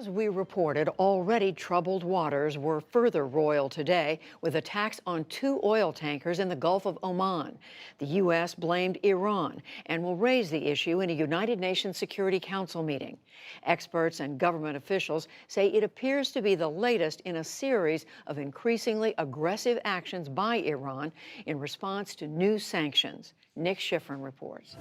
As we reported, already troubled waters were further roiled today with attacks on two oil tankers in the Gulf of Oman. The U.S. blamed Iran and will raise the issue in a United Nations Security Council meeting. Experts and government officials say it appears to be the latest in a series of increasingly aggressive actions by Iran in response to new sanctions. Nick Schifrin reports.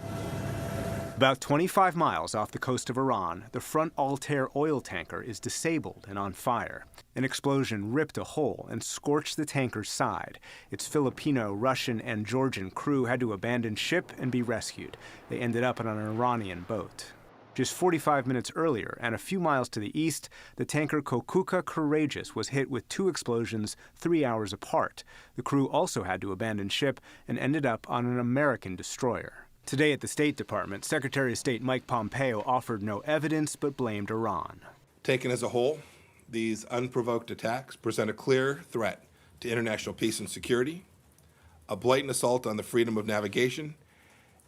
About 25 miles off the coast of Iran, the Front Altair oil tanker is disabled and on fire. An explosion ripped a hole and scorched the tanker's side. Its Filipino, Russian, and Georgian crew had to abandon ship and be rescued. They ended up on an Iranian boat. Just 45 minutes earlier, and a few miles to the east, the tanker Kokuka Courageous was hit with two explosions 3 hours apart. The crew also had to abandon ship and ended up on an American destroyer. Today at the State Department, Secretary of State Mike Pompeo offered no evidence but blamed Iran. Taken as a whole, these unprovoked attacks present a clear threat to international peace and security, a blatant assault on the freedom of navigation,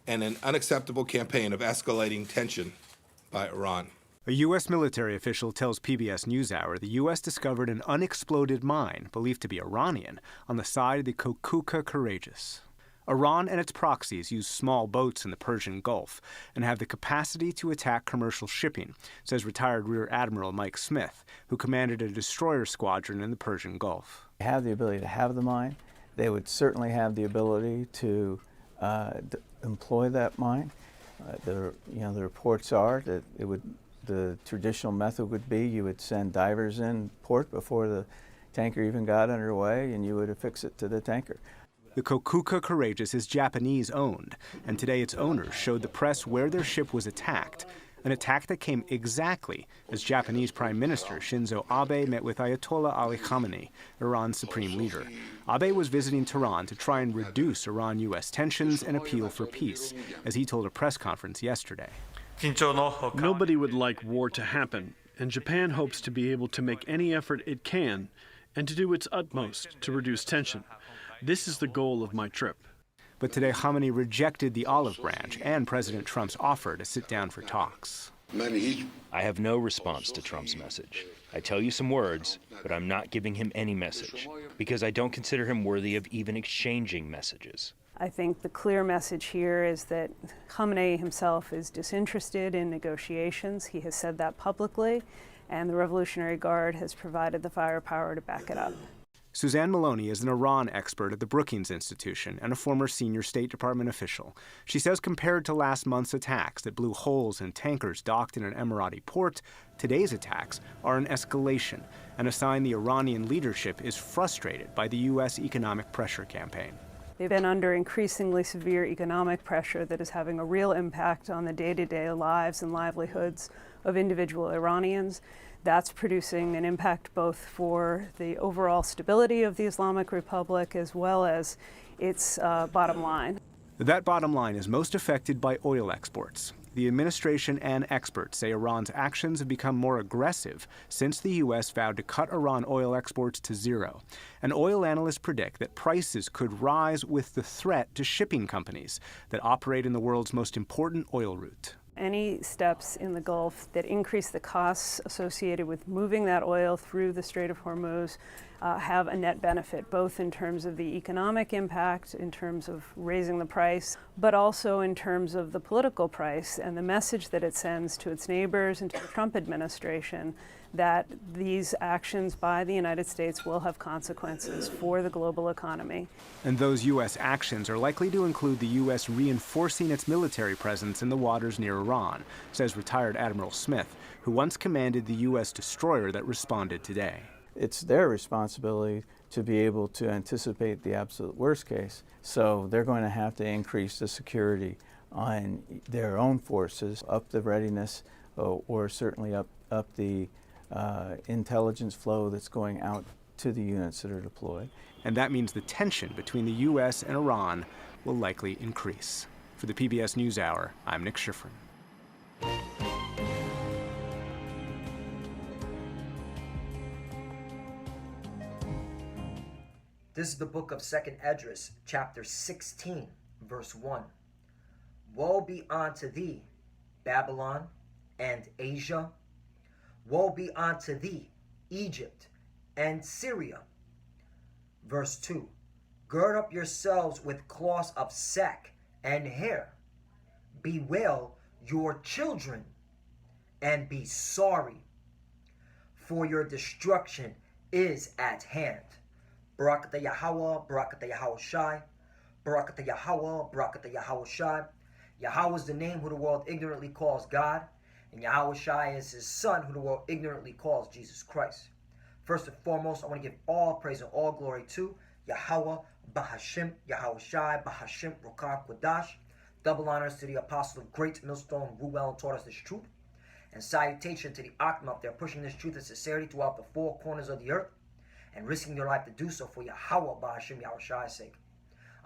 and an unacceptable campaign of escalating tension by Iran. A U.S. military official tells PBS NewsHour the U.S. discovered an unexploded mine, believed to be Iranian, on the side of the Kokuka Courageous. Iran and its proxies use small boats in the Persian Gulf and have the capacity to attack commercial shipping, says retired Rear Admiral Mike Smith, who commanded a destroyer squadron in the Persian Gulf. They have the ability to have the mine. They would certainly have the ability to employ that mine. The reports are that the traditional method would be you would send divers in port before the tanker even got underway, and you would affix it to the tanker. The Kokuka Courageous is Japanese-owned, and today its owners showed the press where their ship was attacked, an attack that came exactly as Japanese Prime Minister Shinzo Abe met with Ayatollah Ali Khamenei, Iran's supreme leader. Abe was visiting Tehran to try and reduce Iran-U.S. tensions and appeal for peace, as he told a press conference yesterday. Nobody would like war to happen, and Japan hopes to be able to make any effort it can and to do its utmost to reduce tension. This is the goal of my trip. But today, Khamenei rejected the olive branch and President Trump's offer to sit down for talks. I have no response to Trump's message. I tell you some words, but I'm not giving him any message, because I don't consider him worthy of even exchanging messages. I think the clear message here is that Khamenei himself is disinterested in negotiations. He has said that publicly, and the Revolutionary Guard has provided the firepower to back it up. Suzanne Maloney is an Iran expert at the Brookings Institution and a former senior State Department official. She says compared to last month's attacks that blew holes in tankers docked in an Emirati port, today's attacks are an escalation and a sign the Iranian leadership is frustrated by the U.S. economic pressure campaign. They've been under increasingly severe economic pressure that is having a real impact on the day-to-day lives and livelihoods of individual Iranians. That's producing an impact both for the overall stability of the Islamic Republic as well as its bottom line. That bottom line is most affected by oil exports. The administration and experts say Iran's actions have become more aggressive since the U.S. vowed to cut Iran oil exports to zero. And oil analysts predict that prices could rise with the threat to shipping companies that operate in the world's most important oil route. Any steps in the Gulf that increase the costs associated with moving that oil through the Strait of Hormuz have a net benefit, both in terms of the economic impact, in terms of raising the price, but also in terms of the political price and the message that it sends to its neighbors and to the Trump administration that these actions by the United States will have consequences for the global economy. And those U.S. actions are likely to include the U.S. reinforcing its military presence in the waters near Iran, says retired Admiral Smith, who once commanded the U.S. destroyer that responded today. It's their responsibility to be able to anticipate the absolute worst case. So they're going to have to increase the security on their own forces, up the readiness, or certainly up the intelligence flow that's going out to the units that are deployed. And that means the tension between the U.S. and Iran will likely increase. For the PBS NewsHour, I'm Nick Schifrin. This is the book of 2nd Esdras, chapter 16, verse 1. Woe be unto thee, Babylon and Asia. Woe be unto thee, Egypt and Syria. Verse 2. Gird up yourselves with cloths of sack and hair. Bewail your children and be sorry, for your destruction is at hand. Barakatah Yahweh, Barakatah Yahweh Shai, Barakatah Yahweh, Barakatah Yahweh Shai. Yahweh is the name who the world ignorantly calls God, and Yahweh Shai is his son who the world ignorantly calls Jesus Christ. First and foremost, I want to give all praise and all glory to Yahweh, Bahashim, Yahweh Shai, Bahashim, Rokah, Quadash. Double honors to the apostle of great millstone, who well taught us this truth. And salutation to the Akhtam out there pushing this truth and sincerity throughout the four corners of the earth and risking their life to do so for Yahweh, Bahashim, Yahweh Shai's sake.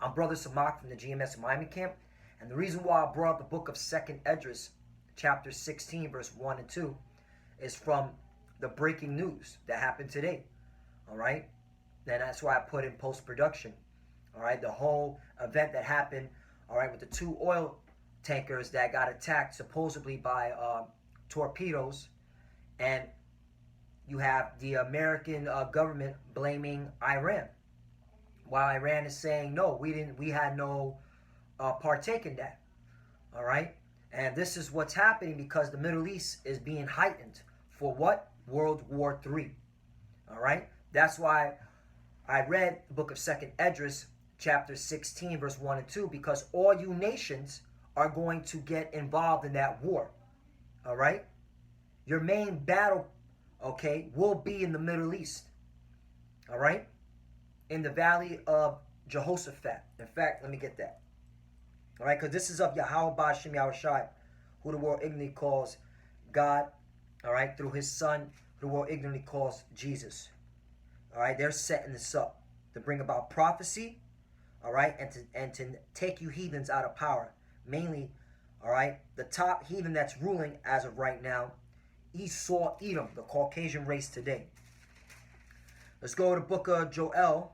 I'm Brother Samak from the GMS Miami camp, and the reason why I brought up the book of 2nd Esdras, chapter 16, verse 1 and 2, is from the breaking news that happened today. All right? And that's why I put in post-production. All right? The whole event that happened, all right, with the 2 oil tankers that got attacked supposedly by torpedoes, and you have the American government blaming Iran, while Iran is saying no, we had no partake in that. All right, and this is what's happening because the Middle East is being heightened for what? World War III. All right, that's why I read the book of 2nd Esdras, chapter 16, verse 1 and 2, because all you nations are going to get involved in that war. All right, your main battle, okay, will be in the Middle East. All right, in the valley of Jehoshaphat. In fact, let me get that. All right, because this is of Yahweh Ba'ashim Yahweh Shai, who the world ignorantly calls God. All right, through his son, who the world ignorantly calls Jesus. All right, they're setting this up to bring about prophecy. All right, and to take you heathens out of power. Mainly, all right, the top heathen that's ruling as of right now, Esau Edom, the Caucasian race today. Let's go to the book of Joel,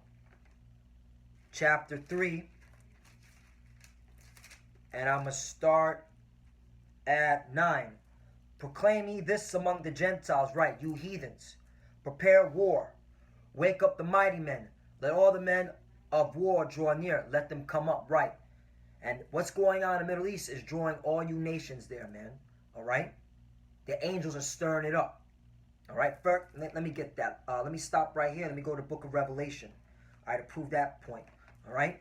chapter 3. And I'm going to start at 9. Proclaim ye this among the Gentiles, right, you heathens. Prepare war. Wake up the mighty men. Let all the men of war draw near. Let them come up, right. And what's going on in the Middle East is drawing all you nations there, man. All right? The angels are stirring it up. All right? First, let me get that. Let me stop right here. Let me go to the book of Revelation. All right, to prove that point. All right?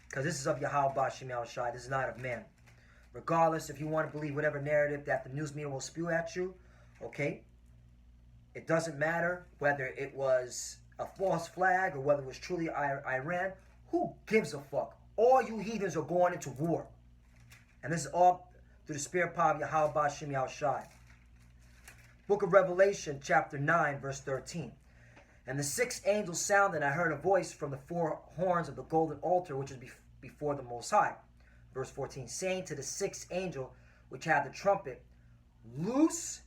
Because this is of Yahweh Ba'ashim Yahweh Shai. This is not of man. Regardless, if you want to believe whatever narrative that the news media will spew at you, okay? It doesn't matter whether it was a false flag or whether it was truly Iran. Who gives a fuck? All you heathens are going into war. And this is all through the spirit power of Yahweh Ba'ashim Yahweh Shai. Book of Revelation, chapter 9, verse 13. And the 6th angel sounded, and I heard a voice from the 4 horns of the golden altar, which is before the Most High. Verse 14, saying to the 6th angel, which had the trumpet, loose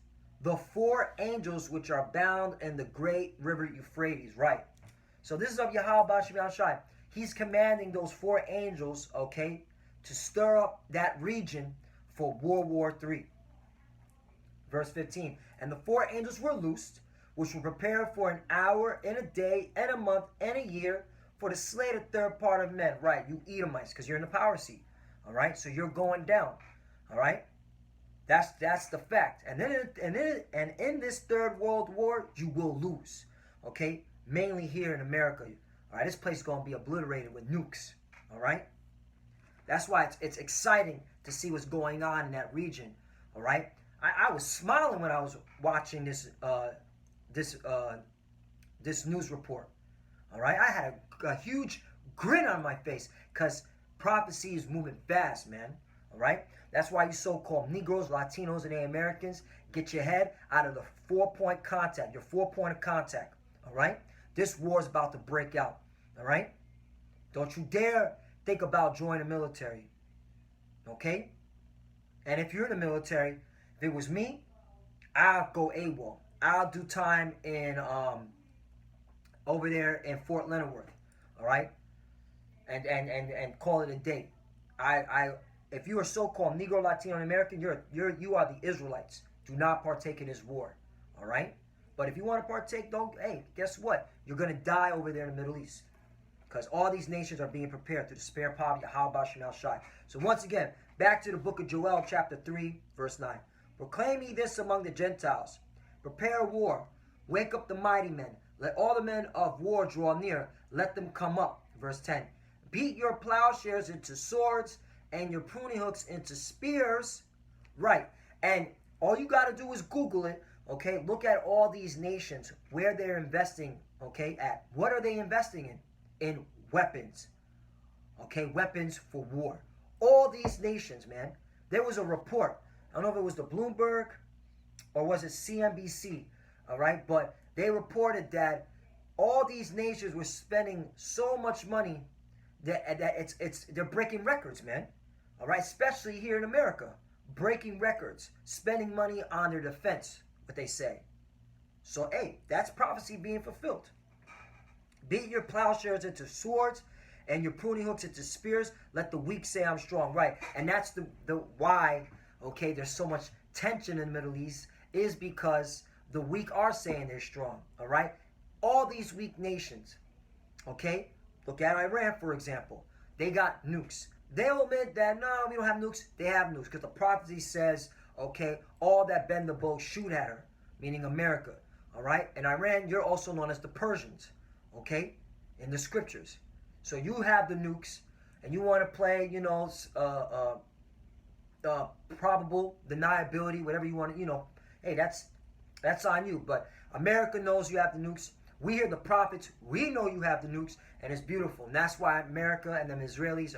the 4 angels which are bound in the great river Euphrates. Right. So this is of Yahweh Ba'ashim Yahweh Shai. He's commanding those 4 angels, okay, to stir up that region for World War III. Verse 15, and the 4 angels were loosed, which were prepared for an hour and a day and a month and a year for to slay the 3rd part of men. Right, you Edomites, because you're in the power seat. All right, so you're going down. All right, that's the fact. And in this 3rd World War, you will lose. Okay, mainly here in America. All right, this place is going to be obliterated with nukes. All right, that's why it's exciting to see what's going on in that region. All right, I was smiling when I was watching this news report. All right, I had a huge grin on my face because prophecy is moving fast, man. All right, that's why you so-called Negroes, Latinos, and Americans get your head out of the 4-point contact, your 4-point of contact. All right, this war is about to break out. All right, don't you dare think about joining the military. Okay, and if you're in the military, if it was me, I'll go AWOL. I'll do time in over there in Fort Leonard Wood. All right, and call it a day. If you are so-called Negro, Latino, and American, you are the Israelites. Do not partake in this war. All right? But if you want to partake, hey, guess what? You're going to die over there in the Middle East. Because all these nations are being prepared through the spare power of Yahweh Shemal Shai. So once again, back to the book of Joel, chapter 3, verse 9. Proclaim ye this among the Gentiles. Prepare war. Wake up the mighty men. Let all the men of war draw near. Let them come up. Verse 10. Beat your plowshares into swords and your pruning hooks into spears. Right. And all you got to do is Google it. Okay. Look at all these nations where they're investing. Okay. At what are they investing in? In weapons. Okay. Weapons for war. All these nations, man. There was a report. I don't know if it was the Bloomberg or was it CNBC. All right. But they reported that all these nations were spending so much money that they're breaking records, man. All right, especially here in America, breaking records, spending money on their defense, what they say. So, hey, that's prophecy being fulfilled. Beat your plowshares into swords and your pruning hooks into spears. Let the weak say I'm strong. Right, and that's the why. Okay, there's so much tension in the Middle East is because the weak are saying they're strong. All right, all these weak nations. Okay, look at Iran for example. They got nukes. They'll admit that, no, we don't have nukes. They have nukes because the prophecy says, okay, all that bend the bow shoot at her, meaning America, all right? And Iran, you're also known as the Persians, okay, in the scriptures. So you have the nukes, and you want to play, you know, probable deniability, whatever you want to, you know, hey, that's on you. But America knows you have the nukes. We hear the prophets. We know you have the nukes, and it's beautiful. And that's why America and the Israelis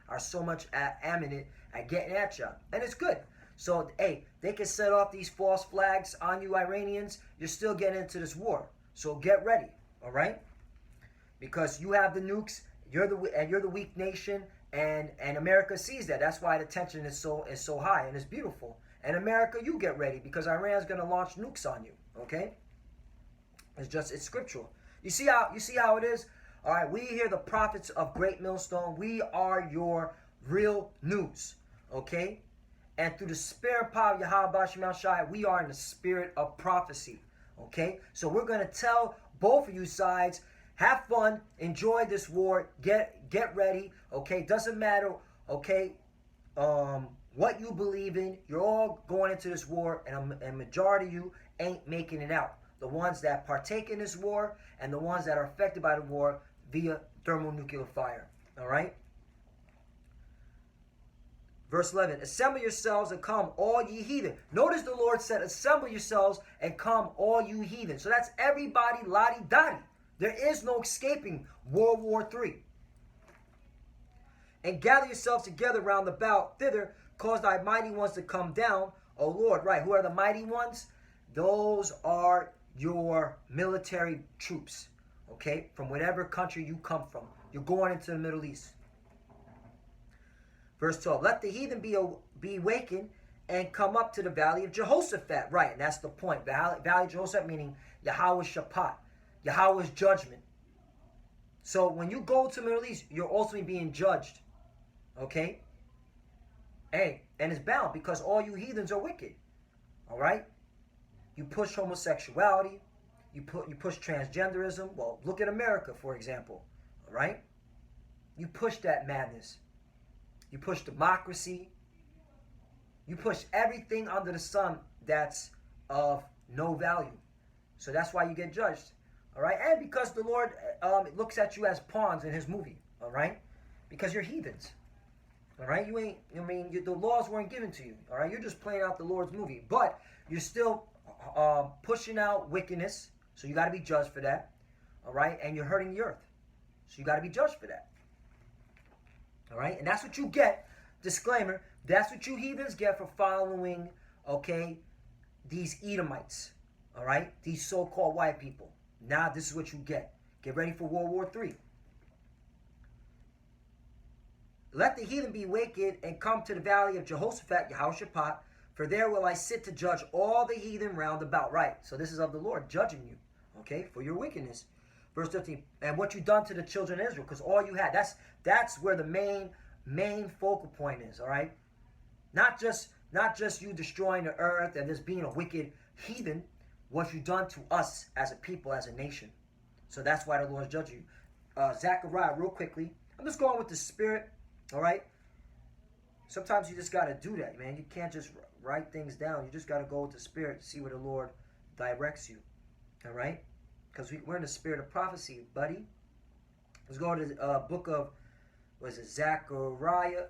are so much adamant at getting at you. And it's good. So, hey, they can set off these false flags on you Iranians. You're still getting into this war. So get ready, all right? Because you have the nukes, you're the weak nation, and America sees that. That's why the tension is so high, and it's beautiful. And America, you get ready, because Iran's going to launch nukes on you, okay? It's scriptural. You see how it is? All right, we hear the prophets of Great Millstone. We are your real news, okay? And through the spirit power of Yahweh Shemal Shai, we are in the spirit of prophecy, okay? So we're going to tell both of you sides, have fun, enjoy this war, get ready, okay? Doesn't matter, okay, what you believe in. You're all going into this war, and a majority of you ain't making it out. The ones that partake in this war and the ones that are affected by the war via thermonuclear fire. All right? Verse 11, assemble yourselves and come, all ye heathen. Notice the Lord said, assemble yourselves and come, all you heathen. So that's everybody lottie-dottie. There is no escaping World War III. And gather yourselves together round about thither, cause thy mighty ones to come down, O Lord. Right, who are the mighty ones? Those are your military troops, okay, from whatever country you come from. You're going into the Middle East. Verse 12, let the heathen be wakened and come up to the valley of Jehoshaphat. Right, and that's the point. Valley of Jehoshaphat meaning Yahweh's Shaphat, Yahweh's judgment. So when you go to the Middle East, you're ultimately being judged, okay? Hey, and it's bound because all you heathens are wicked, all right? You push homosexuality. You push transgenderism. Well, look at America, for example. All right? You push that madness. You push democracy. You push everything under the sun that's of no value. So that's why you get judged. All right? And because the Lord looks at you as pawns in his movie. All right? Because you're heathens. All right? The laws weren't given to you. All right? You're just playing out the Lord's movie. But you're still pushing out wickedness, so you got to be judged for that, all right? And you're hurting the earth, so you got to be judged for that, all right? And that's what you get, disclaimer, that's what you heathens get for following, okay, these Edomites, all right? These so-called white people. Now this is what you get. Get ready for World War III. Let the heathen be wicked and come to the valley of Jehoshaphat, Yehoshaphat, for there will I sit to judge all the heathen round about. Right. So this is of the Lord judging you. Okay. For your wickedness. Verse 15. And what you done to the children of Israel. Because all you had. That's where the main focal point is. All right. Not just Not just you destroying the earth and just being a wicked heathen, what you've done to us as a people, as a nation. So that's why the Lord is judging you. Zechariah, real quickly. I'm just going with the spirit, all right? Sometimes you just got to do that, man. You can't just write things down. You just got to go with the spirit to see where the Lord directs you, all right? Because we're in the spirit of prophecy, buddy. Let's go to the book of, what is it, Zechariah,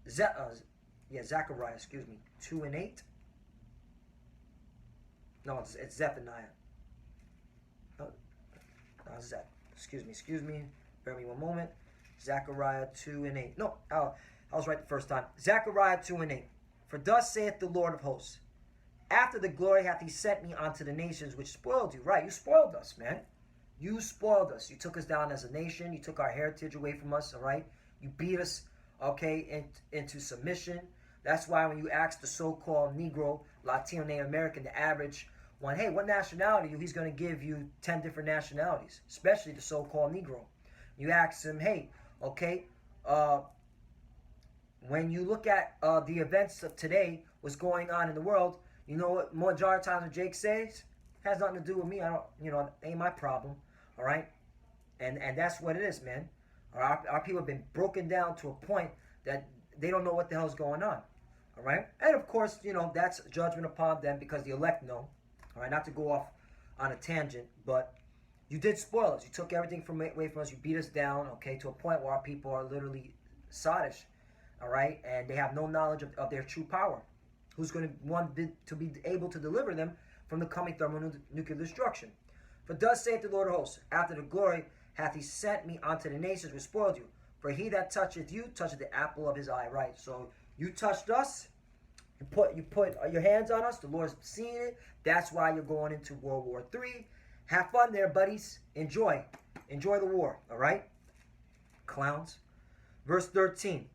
Zechariah, 2 and 8. No, it's Zephaniah. Excuse me. Bear me one moment. Zechariah 2 and 8. No, I was right the first time. Zechariah 2 and 8. For thus saith the Lord of hosts, after the glory hath he sent me unto the nations which spoiled you. Right, you spoiled us, man. You spoiled us. You took us down as a nation. You took our heritage away from us, all right? You beat us, okay, into submission. That's why when you ask the so-called Negro, Latino, Native American, the average one, hey, what nationality are you? He's going to give you 10 different nationalities, especially the so-called Negro. You ask him, hey, okay, when you look at the events of today, what's going on in the world, you know what majority of times what Jake says? Has nothing to do with me. I don't, ain't my problem, all right? And that's what it is, man. Our people have been broken down to a point that they don't know what the hell's going on, all right? And of course, that's judgment upon them because the elect know, all right? Not to go off on a tangent, but you did spoil us. You took everything away from us. You beat us down, okay, to a point where our people are literally sottish, all right? And they have no knowledge of their true power. Who's going to want to be able to deliver them from the coming thermonuclear destruction? For thus saith the Lord of hosts, after the glory hath he sent me unto the nations which spoiled you. For he that toucheth you toucheth the apple of his eye. Right. So you touched us. You put your hands on us. The Lord's seeing it. That's why you're going into World War III. Have fun there, buddies. Enjoy the war. All right, clowns. Verse 13.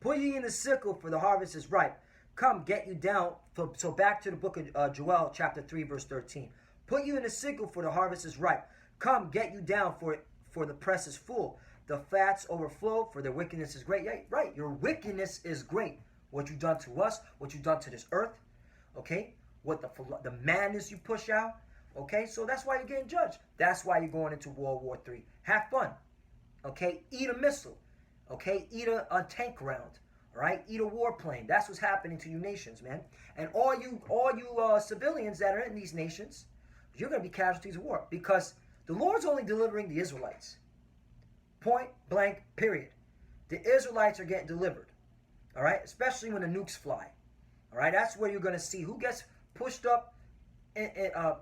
Put ye in the sickle, for the harvest is ripe. Come, get you down. So back to the book of Joel, chapter 3, verse 13. Put you in the sickle, for the harvest is ripe. Come, get you down, for the press is full. The fats overflow, for their wickedness is great. Yeah, right, your wickedness is great. What you've done to us, what you've done to this earth, okay? What the madness you push out, okay? So that's why you're getting judged. That's why you're going into World War III. Have fun, okay? Eat a missile, okay? Eat a tank round. All right, eat a warplane. That's what's happening to you nations, man. And all you civilians that are in these nations, you're going to be casualties of war because the Lord's only delivering the Israelites. Point blank, period. The Israelites are getting delivered. All right, especially when the nukes fly. All right, that's where you're going to see who gets pushed up,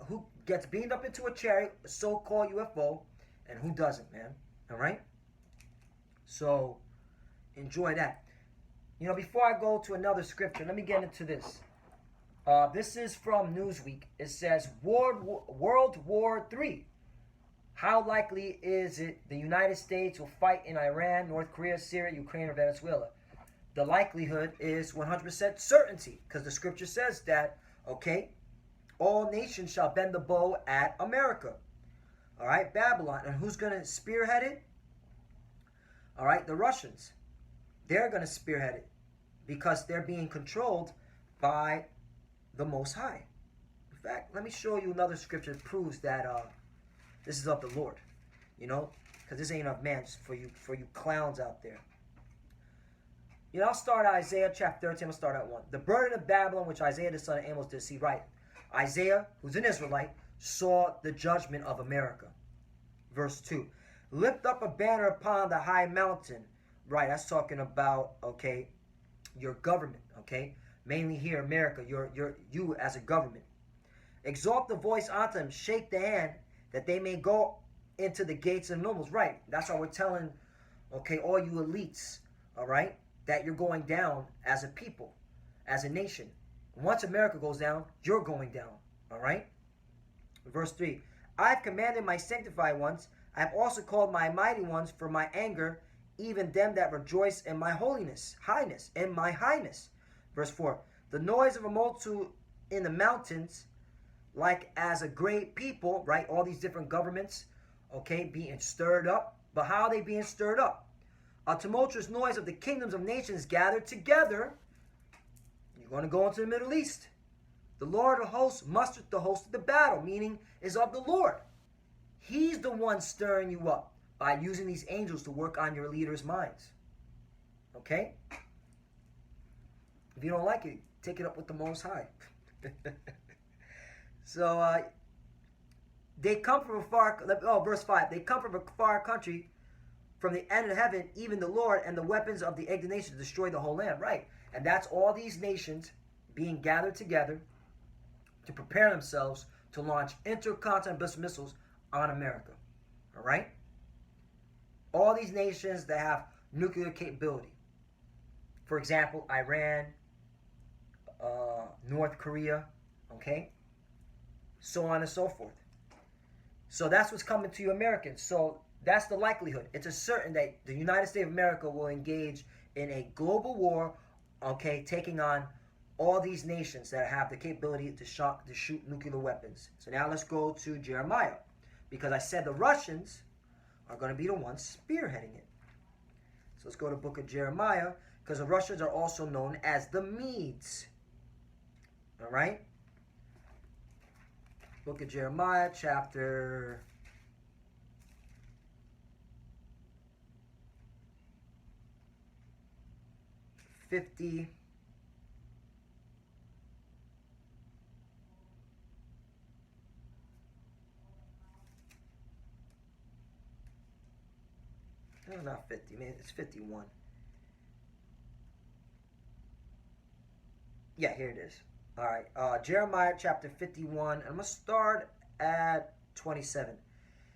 who gets beamed up into a chariot, a so-called UFO, and who doesn't, man. All right. So enjoy that. Before I go to another scripture, let me get into this. This is from Newsweek. It says, World War III. How likely is it the United States will fight in Iran, North Korea, Syria, Ukraine, or Venezuela? The likelihood is 100% certainty, because the scripture says that, okay, all nations shall bend the bow at America. All right, Babylon. And who's going to spearhead it? All right, the Russians. They're going to spearhead it because they're being controlled by the Most High. In fact, let me show you another scripture that proves that this is of the Lord, because this ain't of man for you clowns out there. I'll start at Isaiah chapter 13. I'll start at 1. The burden of Babylon, which Isaiah the son of Amos did see. Right. Isaiah, who's an Israelite, saw the judgment of America. Verse 2. Lift up a banner upon the high mountain. Right, that's talking about, okay, your government, okay? Mainly here, America, you as a government. Exalt the voice unto them, shake the hand, that they may go into the gates of nobles. Right, that's why we're telling, okay, all you elites, all right, that you're going down as a people, as a nation. Once America goes down, you're going down, all right? Verse 3. I've commanded my sanctified ones, I have also called my mighty ones for my anger, even them that rejoice in my highness. Verse 4. The noise of a multitude in the mountains, like as a great people, right? All these different governments, okay, being stirred up. But how are they being stirred up? A tumultuous noise of the kingdoms of nations gathered together. going to go into the Middle East. The Lord of hosts mustered the host of the battle, meaning is of the Lord. He's the one stirring you up by using these angels to work on your leaders' minds. Okay? If you don't like it, take it up with the Most High. So, they come from a far, verse 5. They come from a far country, from the end of heaven, even the Lord, and the weapons of the indignation to destroy the whole land. Right. And that's all these nations being gathered together to prepare themselves to launch intercontinental ballistic missiles on America. All right? All these nations that have nuclear capability. For example, Iran, North Korea, okay? So on and so forth. So that's what's coming to you Americans. So that's the likelihood. It's a certain that the United States of America will engage in a global war, okay, taking on all these nations that have the capability to shoot nuclear weapons. So now let's go to Jeremiah, because I said the Russians are going to be the ones spearheading it. So let's go to the book of Jeremiah, because the Russians are also known as the Medes. All right? Book of Jeremiah, chapter 50. No, not 50, man. It's 51. Yeah, here it is. All right. Jeremiah chapter 51. I'm going to start at 27.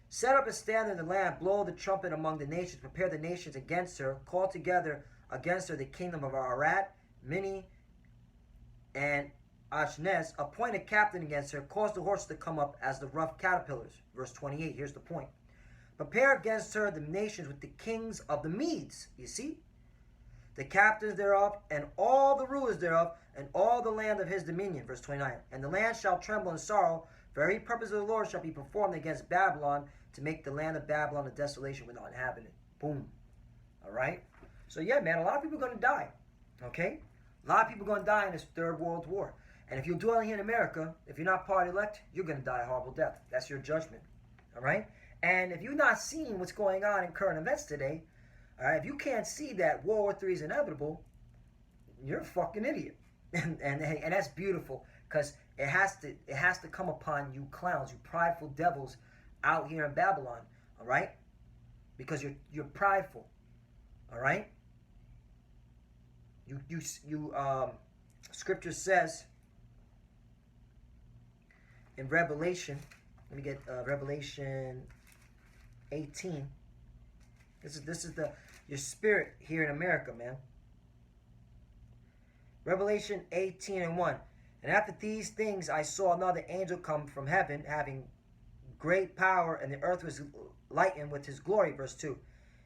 Set up a standard in the land, blow the trumpet among the nations, prepare the nations against her, call together against her the kingdom of Arad, Mini, and Ashnez, appoint a captain against her, cause the horses to come up as the rough caterpillars. Verse 28, here's the point. Prepare against her the nations with the kings of the Medes, you see? The captains thereof, and all the rulers thereof, and all the land of his dominion. Verse 29. And the land shall tremble in sorrow, for every purpose of the Lord shall be performed against Babylon, to make the land of Babylon a desolation without inhabitant. Boom. All right? So yeah, man, a lot of people are going to die. Okay? A lot of people are going to die in this third world war. And if you're dwelling here in America, if you're not party elect, you're going to die a horrible death. That's your judgment. All right? And if you're not seeing what's going on in current events today, all right, if you can't see that World War III is inevitable, you're a fucking idiot. And that's beautiful, because it has to come upon you clowns, you prideful devils out here in Babylon, all right? Because you're prideful, all right? Scripture says in Revelation, let me get Revelation 18. This is your spirit here in America, man. Revelation 18:1. And after these things I saw another angel come from heaven, having great power, and the earth was lightened with his glory. Verse 2.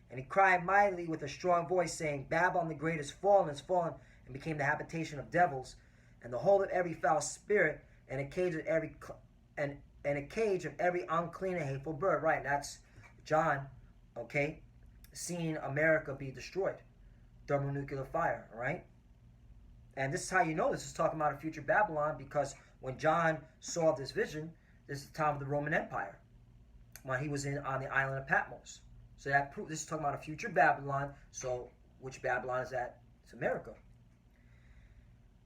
And he cried mightily with a strong voice, saying, Babylon the great is fallen, and became the habitation of devils, and the hold of every foul spirit, and a cage of every unclean and hateful bird. Right, that's John, okay, seeing America be destroyed. Thermonuclear fire, all right? And this is how you know this is talking about a future Babylon, because when John saw this vision, this is the time of the Roman Empire, when he was on the island of Patmos. So this is talking about a future Babylon. So which Babylon is that? It's America.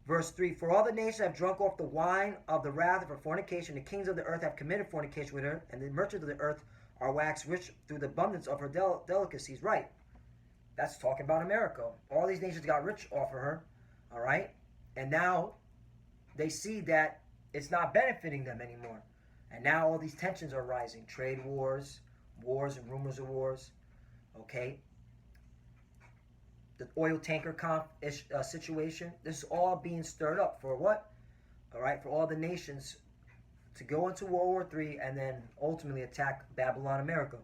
Verse 3, for all the nations have drunk off the wine of the wrath of her fornication. The kings of the earth have committed fornication with her, and the merchants of the earth are waxed rich through the abundance of her delicacies. Right. That's talking about America. All these nations got rich off of her. All right. And now they see that it's not benefiting them anymore. And now all these tensions are rising. Trade wars and rumors of wars. Okay. The oil tanker situation. This is all being stirred up for what? All right. For all the nations to go into World War III and then ultimately attack Babylon, America.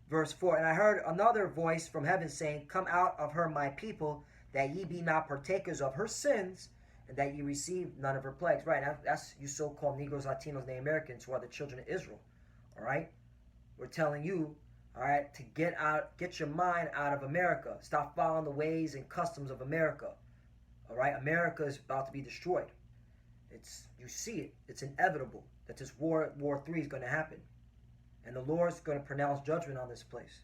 Verse 4, and I heard another voice from heaven saying, come out of her, my people, that ye be not partakers of her sins, and that ye receive none of her plagues. Right, that's you so-called Negroes, Latinos, Native Americans, who are the children of Israel. All right? We're telling you, all right, to get your mind out of America. Stop following the ways and customs of America. All right, America is about to be destroyed. You see it. It's inevitable that this War 3 is going to happen. And the Lord's going to pronounce judgment on this place.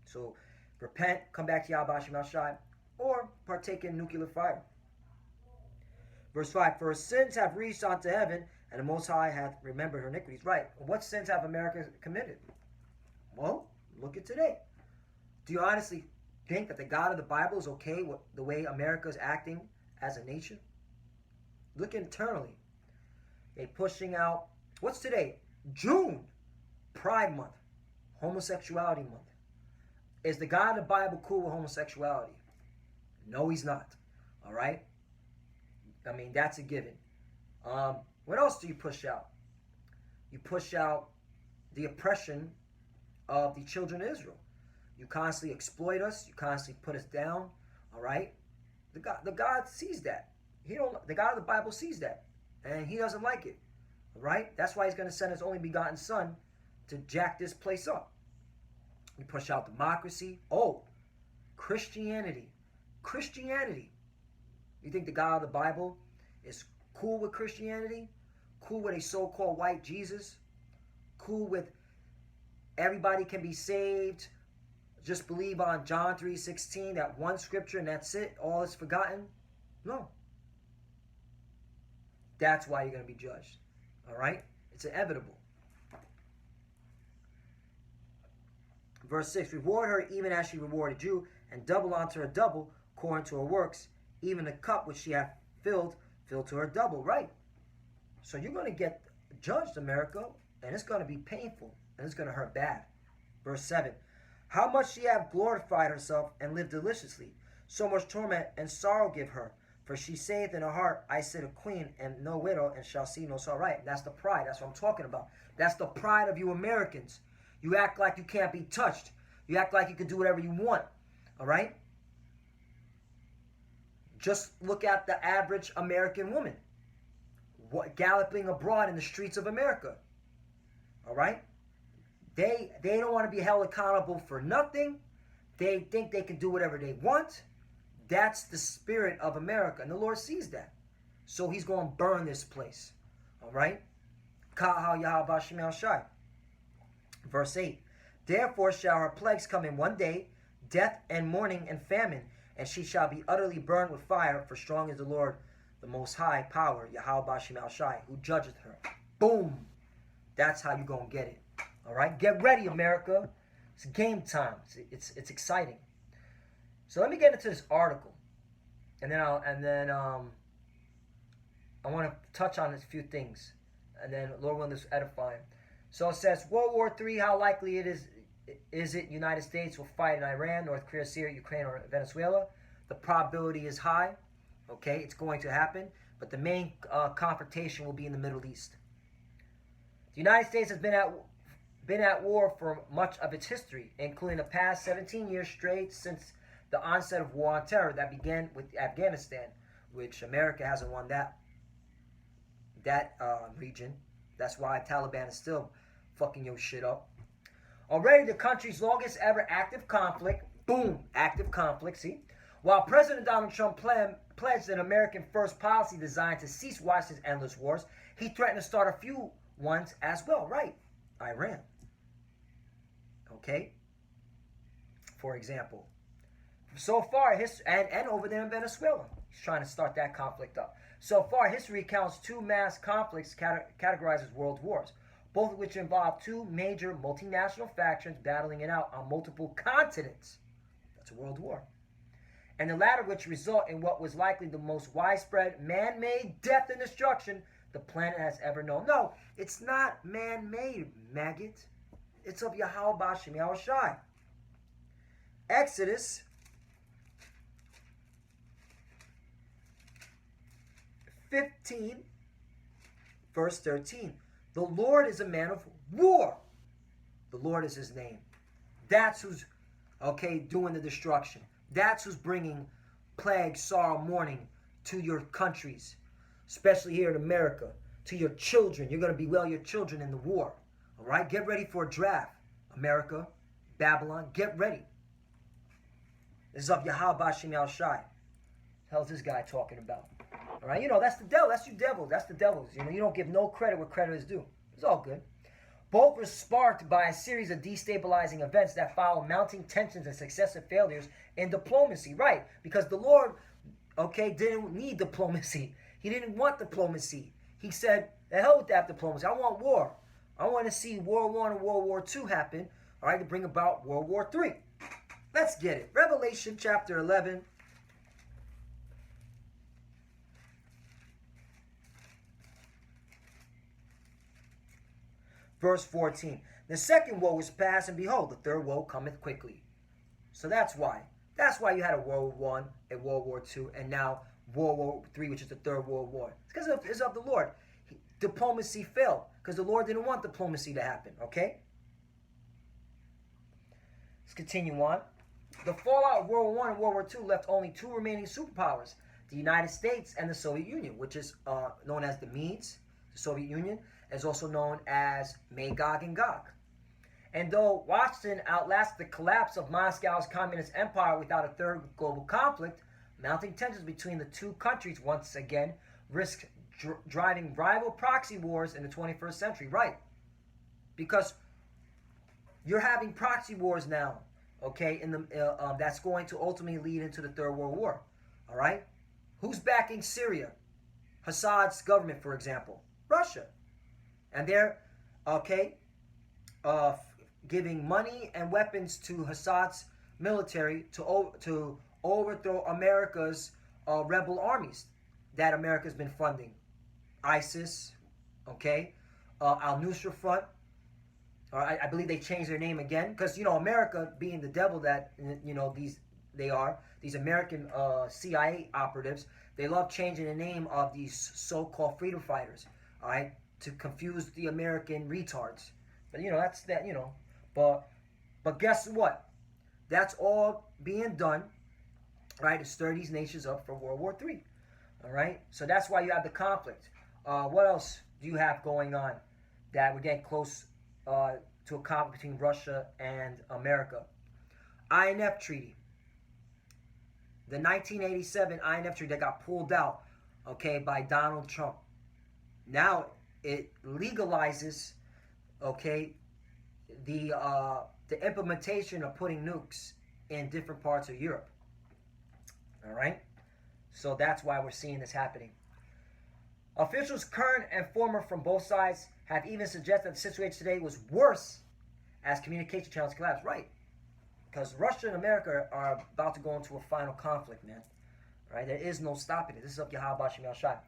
So repent, come back to Yahweh Shem Shai, or partake in nuclear fire. Verse 5, for her sins have reached unto heaven, and the Most High hath remembered her iniquities. Right, what sins have America committed? Well, look at today. Do you honestly think that the God of the Bible is okay with the way America is acting as a nation? Look internally. They pushing out, what's today? June, Pride Month, Homosexuality Month. Is the God of the Bible cool with homosexuality? No, he's not. All right? I mean, that's a given. What else do you push out? You push out the oppression of the children of Israel. You constantly exploit us. You constantly put us down. All right? The God sees that. The God of the Bible sees that. And he doesn't like it. All right? That's why he's going to send his only begotten son to jack this place up. You push out democracy. Oh, Christianity. Christianity. You think the God of the Bible is cool with Christianity? Cool with a so-called white Jesus? Cool with everybody can be saved? Just believe on John 3:16, that one scripture, and that's it? All is forgotten? No. That's why you're going to be judged. All right? It's inevitable. Verse 6, reward her even as she rewarded you, and double unto her double, according to her works, even the cup which she hath filled to her double. Right. So you're going to get judged, America, and it's going to be painful, and it's going to hurt bad. Verse 7, how much she hath glorified herself and lived deliciously, so much torment and sorrow give her. For she saith in her heart, I sit a queen and no widow, and shall see no sorrow. Right. That's the pride. That's what I'm talking about. That's the pride of you Americans. You act like you can't be touched. You act like you can do whatever you want. All right? Just look at the average American woman galloping abroad in the streets of America. All right? They don't want to be held accountable for nothing. They think they can do whatever they want. That's the spirit of America. And the Lord sees that. So he's going to burn this place. All right? Kahal Yahweh Shem Shai. Verse 8, therefore shall her plagues come in one day, death and mourning and famine, and she shall be utterly burned with fire, for strong is the Lord, the Most High Power, Yahweh Shem Shai, who judgeth her. Boom. That's how you're going to get it. All right? Get ready, America. It's game time. It's exciting. So let me get into this article. And then I want to touch on a few things. And then, Lord willing, this is edifying. So it says, World War III, how likely is it United States will fight in Iran, North Korea, Syria, Ukraine, or Venezuela? The probability is high. Okay, it's going to happen. But the main confrontation will be in the Middle East. The United States has been at war for much of its history, including the past 17 years straight since the onset of war on terror that began with Afghanistan, which America hasn't won that region. That's why Taliban is still fucking your shit up. Already the country's longest ever active conflict. Boom, active conflict, see? While President Donald Trump pledged an American first policy designed to cease Washington's endless wars, he threatened to start a few ones as well. Right, Iran. Okay? For example. So far, and over there in Venezuela. He's trying to start that conflict up. So far, history counts two mass conflicts categorized as world wars, both of which involve two major multinational factions battling it out on multiple continents. That's a world war. And the latter which result in what was likely the most widespread man-made death and destruction the planet has ever known. No, it's not man-made, maggot. It's of Yahweh Shem Shai. Exodus 15, verse 13. The Lord is a man of war. The Lord is his name. That's who's, doing the destruction. That's who's bringing plague, sorrow, mourning to your countries, especially here in America, to your children. You're going to bewail your children in the war. All right? Get ready for a draft. America, Babylon, get ready. This is of Yahweh Shem Shai. hell's this guy talking about? All right, you know, that's the devil. That's you devils. That's the devils. You know, you don't give no credit where credit is due. It's all good. Both were sparked by a series of destabilizing events that follow mounting tensions and successive failures in diplomacy. Right, because the Lord, okay, didn't need diplomacy. He didn't want diplomacy. He said, the hell with that diplomacy. I want war. I want to see World War I and World War II happen, all right, to bring about World War III. Let's get it. Revelation chapter 11. Verse 14. The second woe is past, and behold, the third woe cometh quickly. So that's why. That's why you had a World War I, a World War II, and now World War III, which is the third World War. It's because it's of the Lord. Diplomacy failed because the Lord didn't want diplomacy to happen, okay? Let's continue on. The fallout of World War I and World War II left only two remaining superpowers, the United States and the Soviet Union, which is known as the Medes. The Soviet Union is also known as Magog and Gog. And though Washington outlasted the collapse of Moscow's communist empire without a third global conflict, mounting tensions between the two countries once again risked driving rival proxy wars in the 21st century. Right. Because you're having proxy wars now, okay, in the that's going to ultimately lead into the Third World War. All right? Who's backing Syria? Assad's government, for example. Russia. And they're, okay, giving money and weapons to Assad's military to overthrow America's rebel armies that America's been funding. ISIS, okay, Al-Nusra Front. I believe they changed their name again because, you know, America being the devil that, you know, these American CIA operatives, they love changing the name of these so-called freedom fighters, all right, to confuse the American retards. But, you know, that's that, you know. But guess what? That's all being done, right, to stir these nations up for World War III. All right? So that's why you have the conflict. What else do you have going on that we're getting close to a conflict between Russia and America? INF Treaty. The 1987 INF Treaty that got pulled out, okay, by Donald Trump. Now it legalizes, okay, the implementation of putting nukes in different parts of Europe. All right? So that's why we're seeing this happening. Officials, current and former from both sides, have even suggested that the situation today was worse as communication channels collapsed. Right. Because Russia and America are about to go into a final conflict, man. Right? There is no stopping it. This is up Yahweh Shem Yahshai.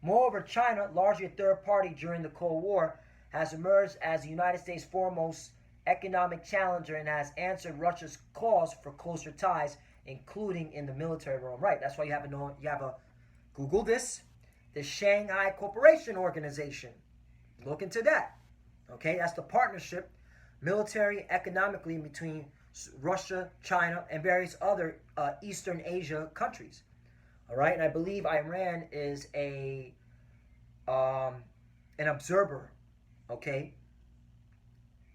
Moreover, China, largely a third party during the Cold War, has emerged as the United States' foremost economic challenger and has answered Russia's calls for closer ties, including in the military realm. Right. That's why you have a Google this, the Shanghai Cooperation Organization. Look into that. Okay, that's the partnership, military, economically, between Russia, China, and various other Eastern Asia countries. All right, and I believe Iran is an observer. Okay,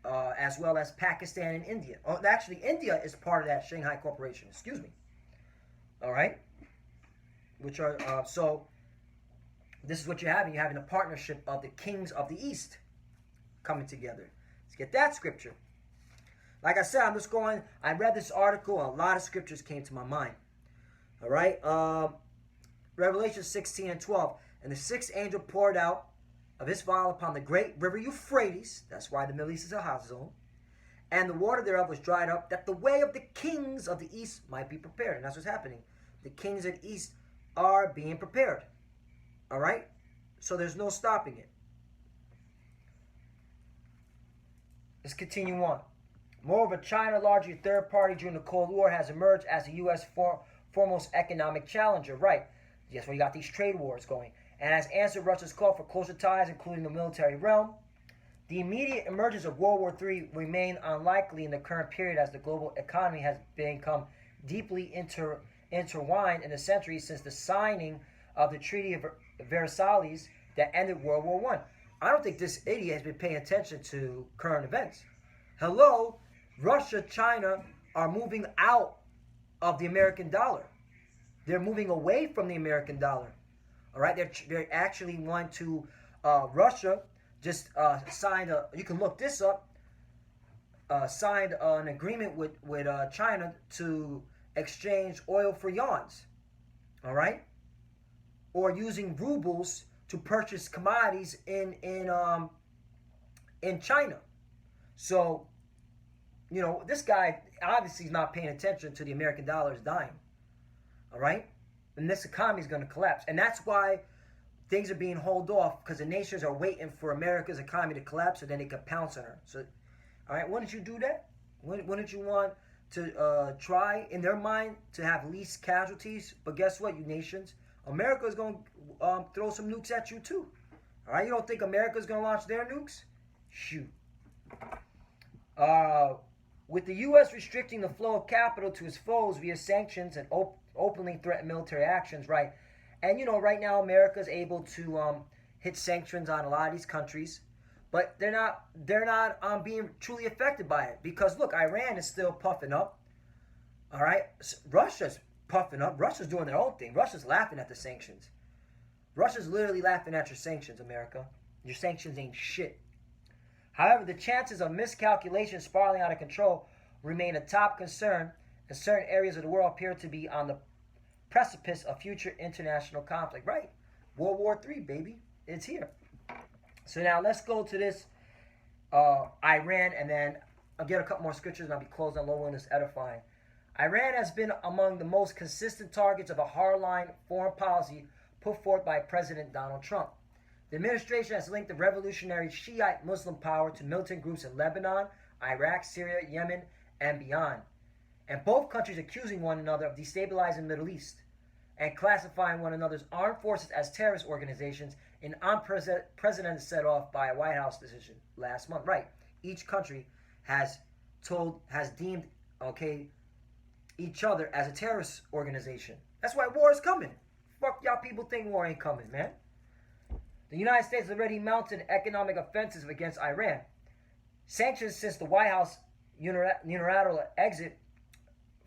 as well as Pakistan and India. Oh, actually, India is part of that Shanghai Corporation. Excuse me. All right, which are so. This is what you're having. You're having a partnership of the kings of the East coming together. Let's get that scripture. Like I said, I read this article, a lot of scriptures came to my mind. All right. Revelation 16 and 12. And the sixth angel poured out of his vial upon the great river Euphrates. That's why the Middle East is a hot zone. And the water thereof was dried up, that the way of the kings of the East might be prepared. And that's what's happening. The kings of the East are being prepared. All right? So there's no stopping it. Let's continue on. Moreover, China, largely a third party during the Cold War, has emerged as the U.S. foremost economic challenger. Right. Yes, well, you got these trade wars going. And has answered Russia's call for closer ties, including the military realm. The immediate emergence of World War III remain unlikely in the current period as the global economy has become deeply intertwined in the centuries since the signing of the Treaty of Versailles that ended World War I. I don't think this idiot has been paying attention to current events. Hello, Russia, China are moving out of the American dollar. They're moving away from the American dollar. All right, they actually want to. Russia just signed a. You can look this up. Signed an agreement with China to exchange oil for yuans. All right, or using rubles to purchase commodities in China. So, you know, this guy obviously is not paying attention to the American dollar is dying. All right, and this economy is going to collapse, and that's why things are being held off, because the nations are waiting for America's economy to collapse so then they can pounce on her. So, all right, wouldn't you do that? Wouldn't you want to try, in their mind, to have least casualties? But guess what, you nations? America is going to throw some nukes at you too. All right, you don't think America is going to launch their nukes? Shoot. With the U.S. restricting the flow of capital to its foes via sanctions and openly threaten military actions, right? And, you know, right now America is able to hit sanctions on a lot of these countries, but they're not being truly affected by it, because look, Iran is still puffing up. All right, Russia's puffing up. Russia's doing their own thing. Russia's laughing at the sanctions. Russia's literally laughing at your sanctions, America. Your sanctions ain't shit. However, the chances of miscalculation spiraling out of control remain a top concern, and certain areas of the world appear to be on the precipice of future international conflict. Right, World War III, baby, it's here. So now let's go to this Iran, and then I'll get a couple more scriptures and I'll be closed on low and this edifying. Iran has been among the most consistent targets of a hardline foreign policy put forth by President Donald Trump. The administration has linked the revolutionary Shiite Muslim power to militant groups in Lebanon, Iraq, Syria, Yemen, and beyond. And both countries accusing one another of destabilizing the Middle East and classifying one another's armed forces as terrorist organizations, an unprecedented set-off by a White House decision last month. Right. Each country has deemed, each other as a terrorist organization. That's why war is coming. Fuck y'all people think war ain't coming, man. The United States has already mounted economic offensives against Iran. Sanctions since the White House unilateral exit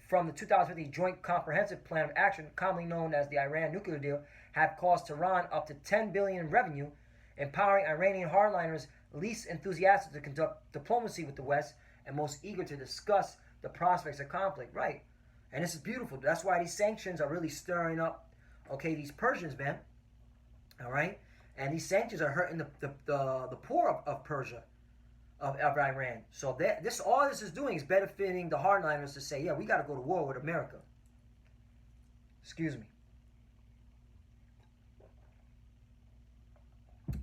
from the 2050 Joint Comprehensive Plan of Action, commonly known as the Iran nuclear deal, have cost Tehran up to $10 billion in revenue, empowering Iranian hardliners least enthusiastic to conduct diplomacy with the West and most eager to discuss the prospects of conflict. Right. And this is beautiful. That's why these sanctions are really stirring up, these Persians, man. All right. And these sanctions are hurting the poor of Persia, of Iran. So all this is doing is benefiting the hardliners to say, yeah, we got to go to war with America. Excuse me.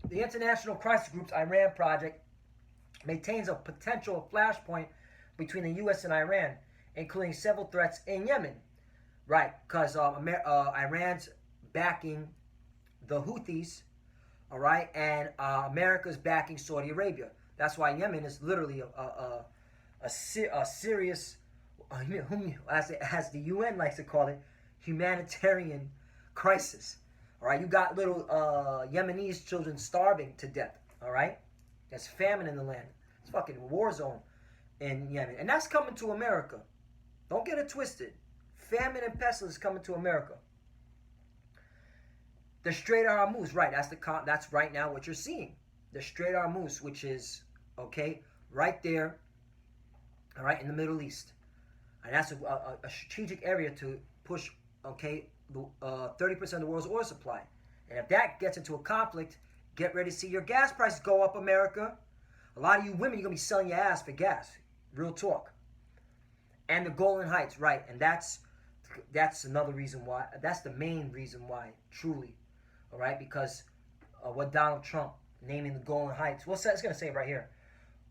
The International Crisis Group's Iran Project maintains a potential flashpoint between the U.S. and Iran, including several threats in Yemen. Right, because Iran's backing the Houthis, all right, and America's backing Saudi Arabia. That's why Yemen is literally a serious, as the UN likes to call it, humanitarian crisis. All right, you got little Yemenis children starving to death. All right, there's famine in the land. It's fucking war zone in Yemen, and that's coming to America. Don't get it twisted. Famine and pestilence is coming to America. The Strait of Hormuz, right? That's right now what you're seeing. The Strait of Hormuz, which is right there, all right, in the Middle East, and that's a strategic area to push, 30% of the world's oil supply. And if that gets into a conflict, get ready to see your gas prices go up, America. A lot of you women, you're gonna be selling your ass for gas. Real talk. And the Golan Heights, right? And that's another reason why. That's the main reason why, truly. All right, because what Donald Trump naming the Golan Heights, it's going to say it right here,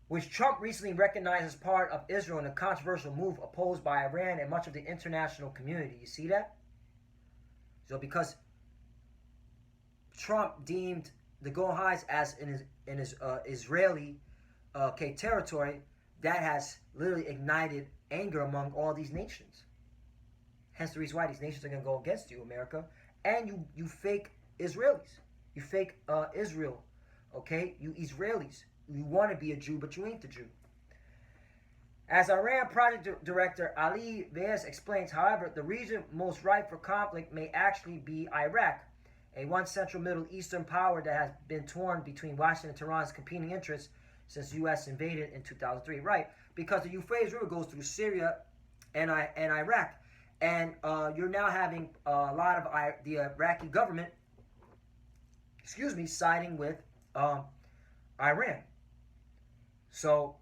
which Trump recently recognized as part of Israel in a controversial move opposed by Iran and much of the international community. You see that? So because Trump deemed the Golan Heights as in his Israeli territory, that has literally ignited anger among all these nations. Hence the reason why these nations are going to go against you, America. And you fake Israelis. You fake Israel. You Israelis. You want to be a Jew, but you ain't the Jew. As Iran project director Ali Vez explains, however, the region most ripe for conflict may actually be Iraq, a once central Middle Eastern power that has been torn between Washington and Tehran's competing interests since the U.S. invaded in 2003. Right, because the Euphrates River goes through Syria and Iraq, and you're now having a lot of the Iraqi government, siding with Iran. So,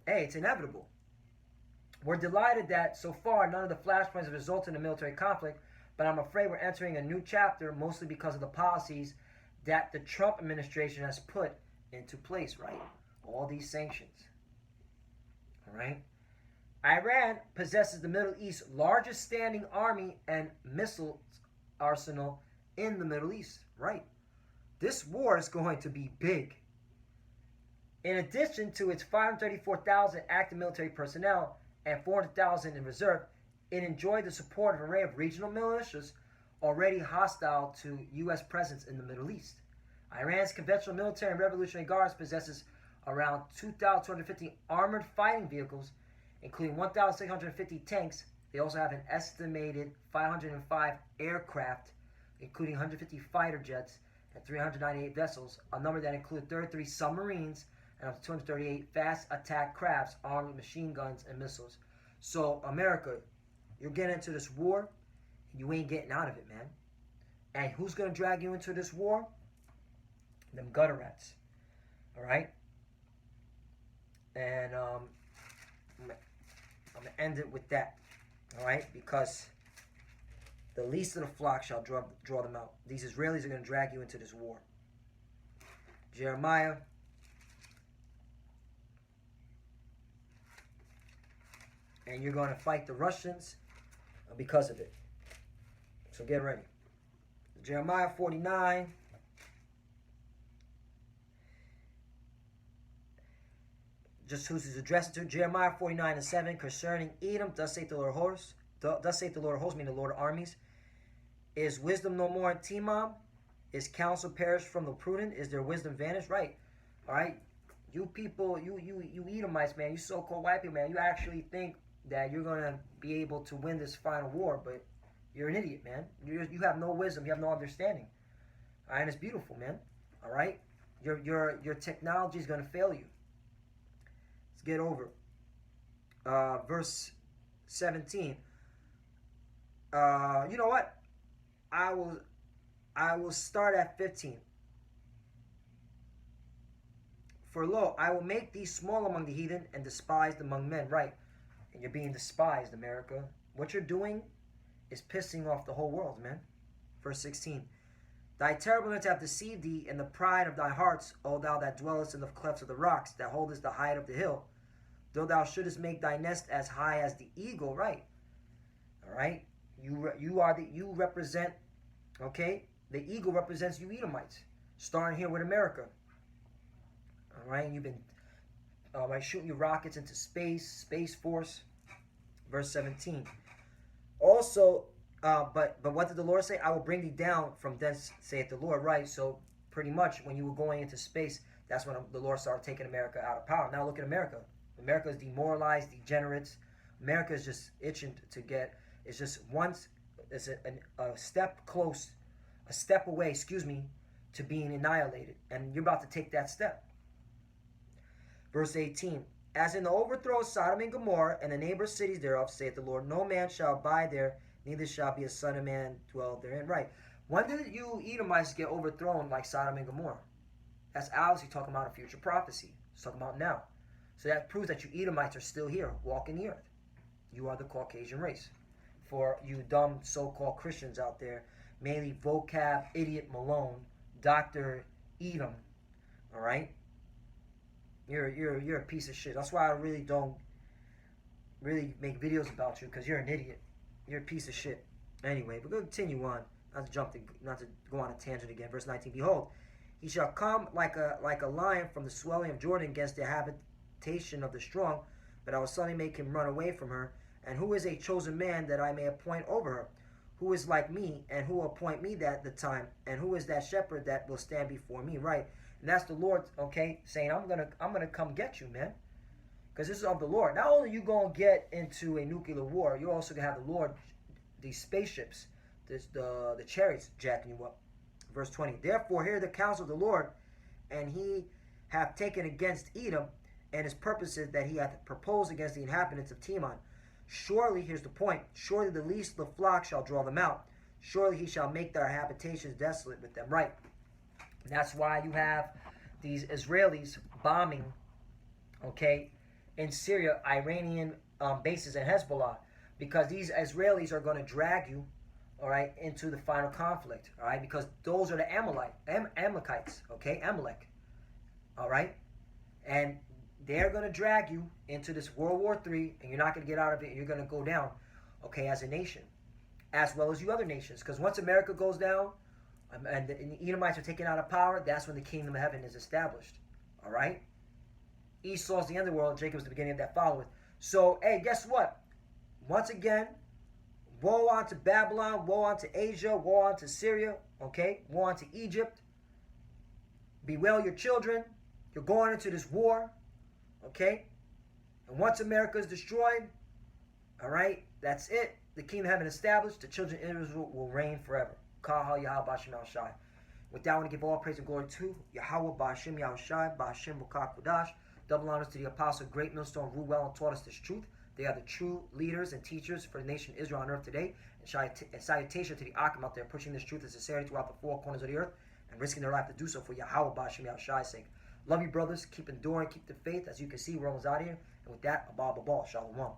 hey, it's inevitable. We're delighted that so far none of the flashpoints have resulted in a military conflict, but I'm afraid we're entering a new chapter, mostly because of the policies that the Trump administration has put into place, right? All these sanctions. All right? Iran possesses the Middle East's largest standing army and missile arsenal in the Middle East, right? This war is going to be big. In addition to its 534,000 active military personnel and 400,000 in reserve, it enjoyed the support of an array of regional militias already hostile to U.S. presence in the Middle East. Iran's conventional military and revolutionary guards possesses around 2,250 armored fighting vehicles, including 1,650 tanks. They also have an estimated 505 aircraft, including 150 fighter jets and 398 vessels, a number that includes 33 submarines and up to 238 fast attack crafts armed with machine guns and missiles. So, America, you're getting into this war, and you ain't getting out of it, man. And who's going to drag you into this war? Them gutter rats. All right? And I'm going to end it with that. All right? Because the least of the flock shall draw them out. These Israelis are going to drag you into this war. Jeremiah. And you're going to fight the Russians because of it. So get ready. Jeremiah 49. Just who's he's addressing to. Jeremiah 49:7. Concerning Edom, thus saith the Lord of hosts. Thus saith the Lord of hosts, meaning the Lord of armies. Is wisdom no more in Timam? Is counsel perished from the prudent? Is their wisdom vanished? Right. All right. You people, you Edomites, man. You so-called white people, man. You actually think that you're going to be able to win this final war, but you're an idiot, man. You have no wisdom. You have no understanding. All right, and it's beautiful, man. All right? Your technology is going to fail you. Let's get over. Verse 17. You know what? I will start at 15. For lo, I will make thee small among the heathen and despised among men. Right. And you're being despised, America. What you're doing is pissing off the whole world, man. Verse 16. Thy terribleness hath deceived thee, and the pride of thy hearts, O thou that dwellest in the clefts of the rocks, that holdest the height of the hill. Though thou shouldest make thy nest as high as the eagle, right? All right? You represent, okay? The eagle represents you Edomites, starting here with America. All right? And you've been shooting your rockets into Space Force. Verse 17. Also, but what did the Lord say? I will bring thee down from thence, saith the Lord. Right? So pretty much when you were going into space, that's when the Lord started taking America out of power. Now look at America. America is demoralized, degenerates. America is just itching to get. It's just once. It's a step away. To being annihilated, and you're about to take that step. Verse 18. As in the overthrow of Sodom and Gomorrah and the neighbor cities thereof, saith the Lord, no man shall abide there, neither shall be a son of man dwell therein. Right. When did you Edomites get overthrown like Sodom and Gomorrah? That's obviously talking about a future prophecy. It's talking about now. So that proves that you Edomites are still here, walking the earth. You are the Caucasian race. For you dumb so-called Christians out there, mainly vocab, idiot Malone, Dr. Edom, all right? You're a piece of shit. That's why I really don't really make videos about you, because you're an idiot. You're a piece of shit. Anyway, we're going to continue on. Not to go on a tangent again. Verse 19. Behold, he shall come like a lion from the swelling of Jordan against the habitation of the strong, but I will suddenly make him run away from her. And who is a chosen man that I may appoint over her? Who is like me, and who will appoint me the time? And who is that shepherd that will stand before me? Right. And that's the Lord, okay, saying, I'm gonna come get you, man. because this is of the Lord. Not only are you going to get into a nuclear war, you're also going to have the Lord, these spaceships, the chariots jacking you up. Verse 20, therefore hear the counsel of the Lord, and he hath taken against Edom, and his purposes that he hath proposed against the inhabitants of Teman. Surely, here's the point, surely the least of the flock shall draw them out. Surely he shall make their habitations desolate with them. Right. And that's why you have these Israelis bombing, okay, in Syria, Iranian bases and Hezbollah, because these Israelis are going to drag you, all right, into the final conflict, all right, because those are the Amalekites, okay, Amalek, all right, and they're going to drag you into this World War III, and you're not going to get out of it, and you're going to go down, okay, as a nation, as well as you other nations, because once America goes down, and the Edomites are taken out of power, that's when the kingdom of heaven is established, all right? Esau's the underworld, Jacob's the beginning of that followeth. So, hey, guess what? Once again, woe unto Babylon, woe unto Asia, woe unto Syria, okay? Woe unto Egypt. Bewail your children. You're going into this war, okay? And once America is destroyed, all right, that's it. The kingdom of heaven established. The children of Israel will reign forever. Kahal Yahweh Ba'Shem Yahushai. With that, I want to give all praise and glory to Yahweh Ba'Shem Yahushai, Ba'Shem Bukak Kudash. Double honors to the apostle, great millstone, ruled well and taught us this truth. They are the true leaders and teachers for the nation of Israel on earth today. And salutation to the Akim out there, pushing this truth and sincerity throughout the four corners of the earth and risking their life to do so for Yahweh Ba'Shem Yahushai's sake. Love you, brothers. Keep enduring, keep the faith. As you can see, we're almost out of here. And with that, Abba Shalom.